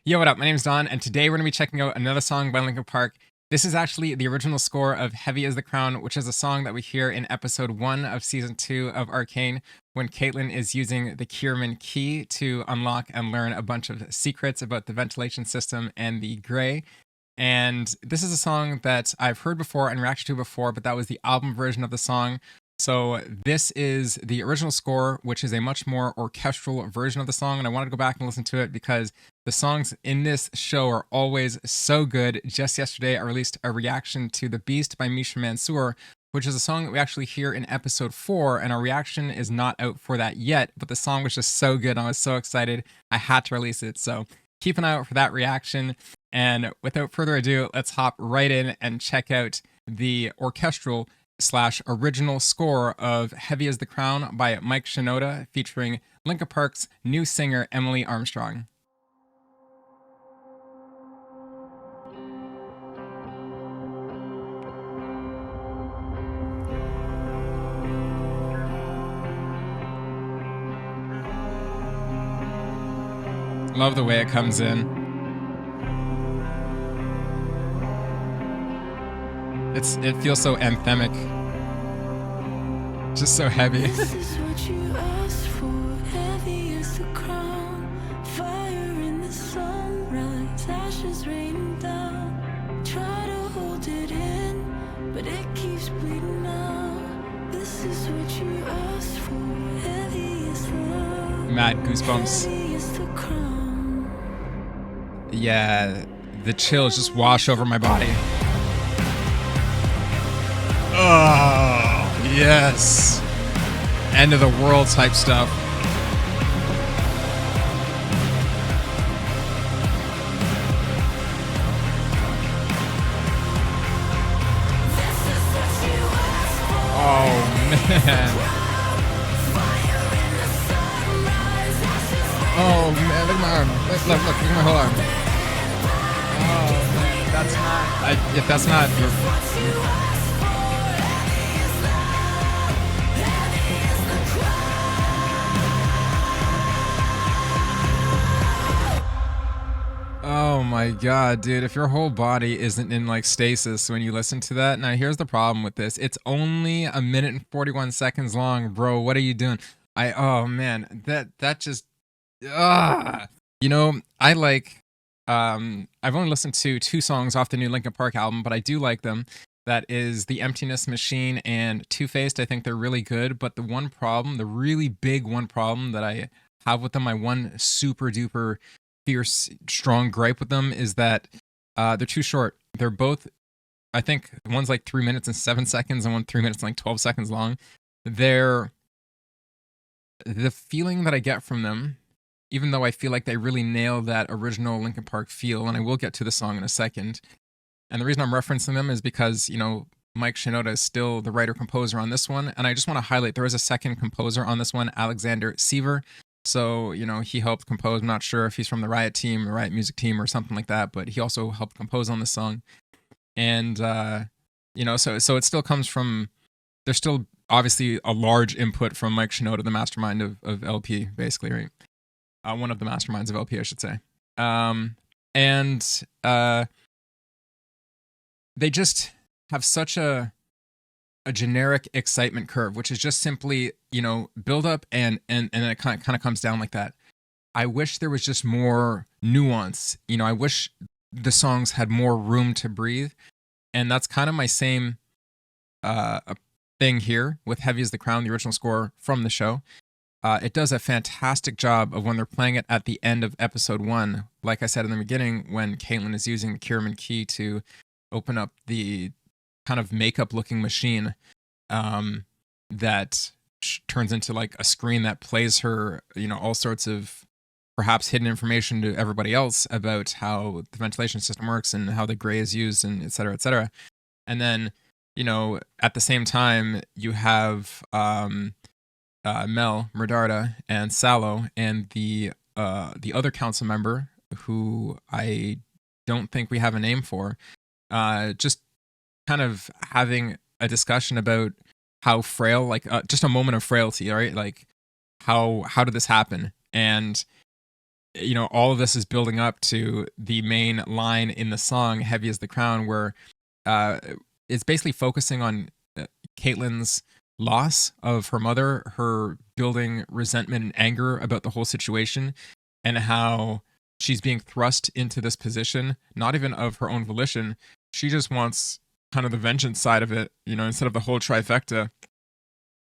Yo, what up? My name's Don, and today we're going to be checking out another song by Linkin Park. This is actually the original score of Heavy as the Crown, which is a song that we hear in episode 1 of season 2 of Arcane, when Caitlin is using the Kierman key to unlock and learn a bunch of secrets about the ventilation system and the Grey. And this is a song that I've heard before and reacted to before, but that was the album version of the song. So this is the original score, which is a much more orchestral version of the song. And I wanted to go back and listen to it because the songs in this show are always so good. Just yesterday, I released a reaction to The Beast by Misha Mansour, which is a song that we actually hear in episode 4. And our reaction is not out for that yet, but the song was just so good. And I was so excited. I had to release it. So keep an eye out for that reaction. And without further ado, let's hop right in and check out the orchestral / original score of Heavy as the Crown by Mike Shinoda, featuring Linkin Park's new singer Emily Armstrong. Love the way it comes in. It feels so anthemic. Just so heavy. This is what you asked for, heavy as the crown. Fire in the sunrise, ashes raining down. Try to hold it in, but it keeps bleeding out. This is what you asked for, heavy as the Mad goosebumps. heavy as the crown. Yeah, the chills just wash over my body. Oh, yes. End of the world type stuff. Oh, man. Oh, man, look at my arm. Look at my whole arm. Oh, man, that's not... if that's not... Oh my god, dude, if your whole body isn't in like stasis when you listen to that. Now here's the problem with this. It's only a minute and 41 seconds long, bro. What are you doing? Oh man, that just You know, I like I've only listened to 2 songs off the new Linkin Park album, but I do like them. That is The Emptiness Machine and Two-Faced. I think they're really good, but the one problem, the really big one problem that I have with them, my one super duper fierce, strong gripe with them is that they're too short. They're both, I think, one's like 3 minutes and 7 seconds, and one 3 minutes and like 12 seconds long. The feeling that I get from them, even though I feel like they really nail that original Linkin Park feel, and I will get to the song in a second. And the reason I'm referencing them is because, you know, Mike Shinoda is still the writer-composer on this one, and I just want to highlight there is a second composer on this one, Alexander Seaver. So, you know, he helped compose. I'm not sure if he's from the Riot team, the Riot music team, or something like that, but he also helped compose on this song. And, you know, so it still comes from, there's still obviously a large input from Mike Shinoda, the mastermind of LP, basically, right? One of the masterminds of LP, I should say. They just have such a generic excitement curve, which is just simply, you know, build up and then it kind of comes down like that. I wish there was just more nuance. You know, I wish the songs had more room to breathe. And that's kind of my same thing here with Heavy as the Crown, the original score from the show. It does a fantastic job of when they're playing it at the end of episode 1. Like I said in the beginning, when Caitlin is using the Kierman key to open up the kind of makeup looking machine that turns into like a screen that plays her, you know, all sorts of perhaps hidden information to everybody else about how the ventilation system works and how the Grey is used, and et cetera, et cetera. And then, you know, at the same time, you have Mel, Murdarda, and Sallow, and the other council member who I don't think we have a name for, just kind of having a discussion about how frail, like just a moment of frailty, right? Like how did this happen? And all of this is building up to the main line in the song "Heavy as the Crown," where uh, it's basically focusing on Caitlyn's loss of her mother, her building resentment and anger about the whole situation, and how she's being thrust into this position, not even of her own volition. She just wants kind of the vengeance side of it, instead of the whole trifecta,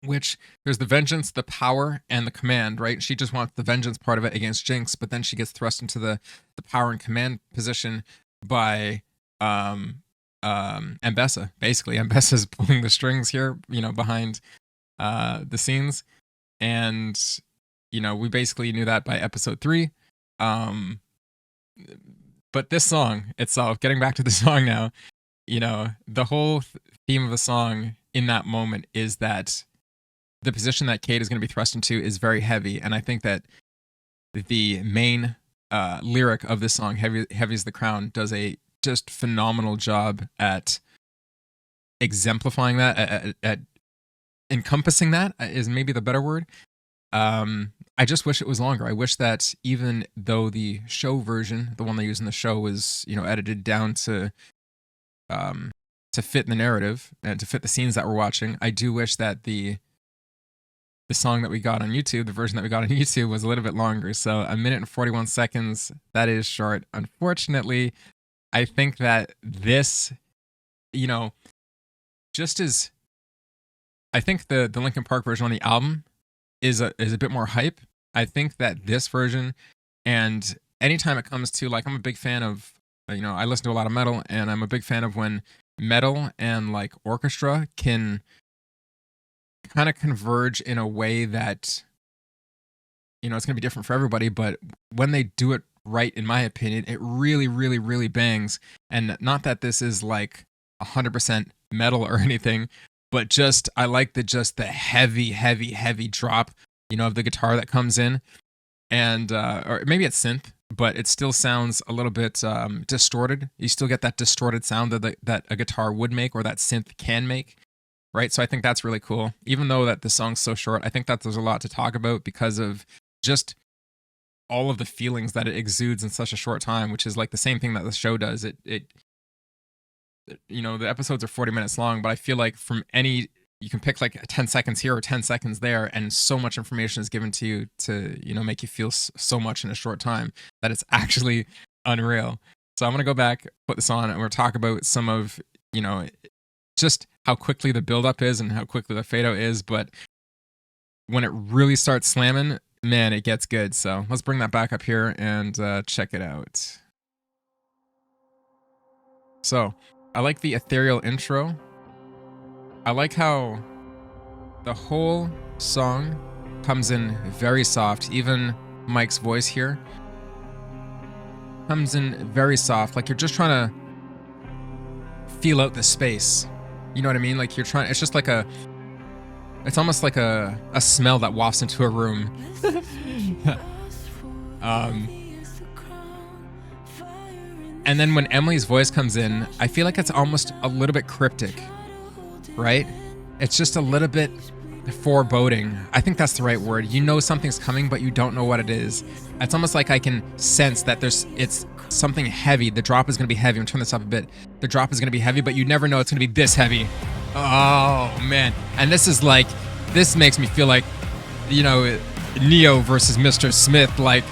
which there's the vengeance, the power, and the command, right? She just wants the vengeance part of it against Jinx, but then she gets thrust into the power and command position by Ambessa. Basically, Ambessa's pulling the strings here, behind the scenes. And, we basically knew that by episode 3. But this song itself, getting back to the song now, the whole theme of the song in that moment is that the position that Kate is going to be thrust into is very heavy. And I think that the main lyric of this song, Heavy is the Crown, does a just phenomenal job at exemplifying that, at encompassing that is maybe the better word. I just wish it was longer. I wish that even though the show version, the one they use in the show, was edited down to fit the narrative and to fit the scenes that we're watching, I do wish that the song that we got on YouTube, the version that we got on YouTube, was a little bit longer. So 1 minute and 41 seconds, that is short. Unfortunately, I think that this, just as I think the Linkin Park version on the album is a bit more hype. I think that this version, and anytime it comes to, like, I'm a big fan of, I listen to a lot of metal, and I'm a big fan of when metal and like orchestra can kind of converge in a way that, it's going to be different for everybody, but when they do it right, in my opinion, it really, really, really bangs. And not that this is like 100% metal or anything, but just I like the heavy, heavy, heavy drop, of the guitar that comes in, and or maybe it's synth, but it still sounds a little bit distorted. You still get that distorted sound that a guitar would make, or that synth can make, right? So I think that's really cool. Even though that the song's so short, I think that there's a lot to talk about because of just all of the feelings that it exudes in such a short time, which is like the same thing that the show does. It the episodes are 40 minutes long, but I feel like you can pick like 10 seconds here or 10 seconds there, and so much information is given to you to, make you feel so much in a short time that it's actually unreal. So I'm going to go back, put this on, and we'll talk about some of, just how quickly the buildup is and how quickly the fade out is. But when it really starts slamming, man, it gets good. So let's bring that back up here and check it out. So I like the ethereal intro. I like how the whole song comes in very soft. Even Mike's voice here comes in very soft. Like you're just trying to feel out the space. You know what I mean? Like it's just like it's almost like a smell that wafts into a room. And then when Emily's voice comes in, I feel like it's almost a little bit cryptic, right? It's just a little bit foreboding. I think that's the right word. Something's coming, but you don't know what it is. It's almost like I can sense that it's something heavy. The drop is going to be heavy. I'm going to turn this up a bit. The drop is going to be heavy, but you never know it's going to be this heavy. Oh, man. And this makes me feel like, Neo versus Mr. Smith, like,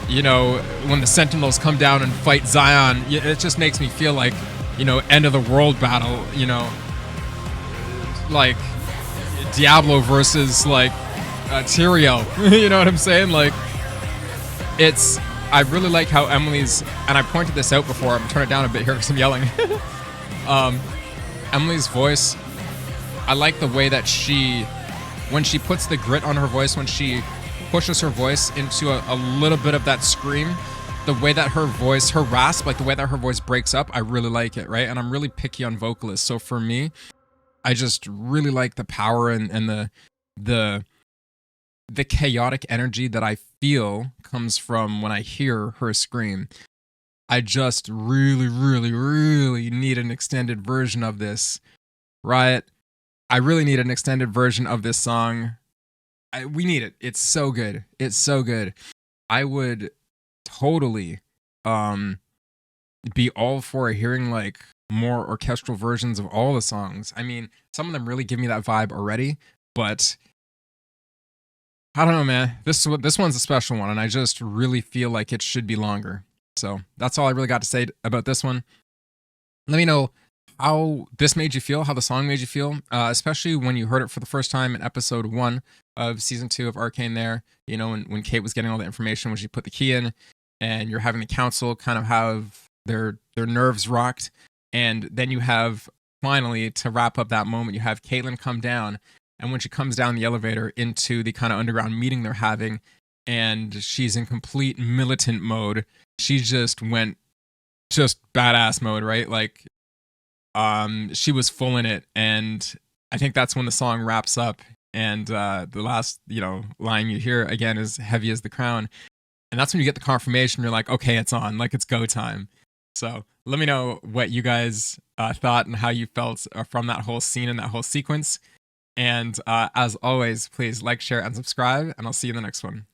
when the Sentinels come down and fight Zion, it just makes me feel like, end of the world battle, like Diablo versus like Tyrael. You know what I'm saying? Like, I really like how Emily's, and I pointed this out before, I'm turning it down a bit here because I'm yelling. Emily's voice, I like the way that when she puts the grit on her voice, when she pushes her voice into a little bit of that scream, the way that her voice, her rasp, like the way that her voice breaks up, I really like it, right? And I'm really picky on vocalists, so for me, I just really like the power and the chaotic energy that I feel comes from when I hear her scream. I just really, really, really need an extended version of this, right? I really need an extended version of this song. We need it. It's so good. It's so good. I would totally um be all for hearing like more orchestral versions of all the songs. I mean, some of them really give me that vibe already, but I don't know, man. This one's a special one, and I just really feel like it should be longer. So that's all I really got to say about this one. Let me know how this made you feel, how the song made you feel, especially when you heard it for the first time in episode 1 of season 2 of Arcane. There, you know, when Kate was getting all the information when she put the key in, and you're having the council kind of have their nerves rocked, and then you have finally to wrap up that moment, you have Caitlin come down, and when she comes down the elevator into the kind of underground meeting they're having, and she's in complete militant mode, she just went just badass mode, right? Like, she was full in it, and I think that's when the song wraps up. And the last, you know, line you hear again is "Heavy as the crown," and that's when you get the confirmation. You're like, okay, it's on, like it's go time. So let me know what you guys thought and how you felt from that whole scene and that whole sequence. And as always, please like, share, and subscribe, and I'll see you in the next one.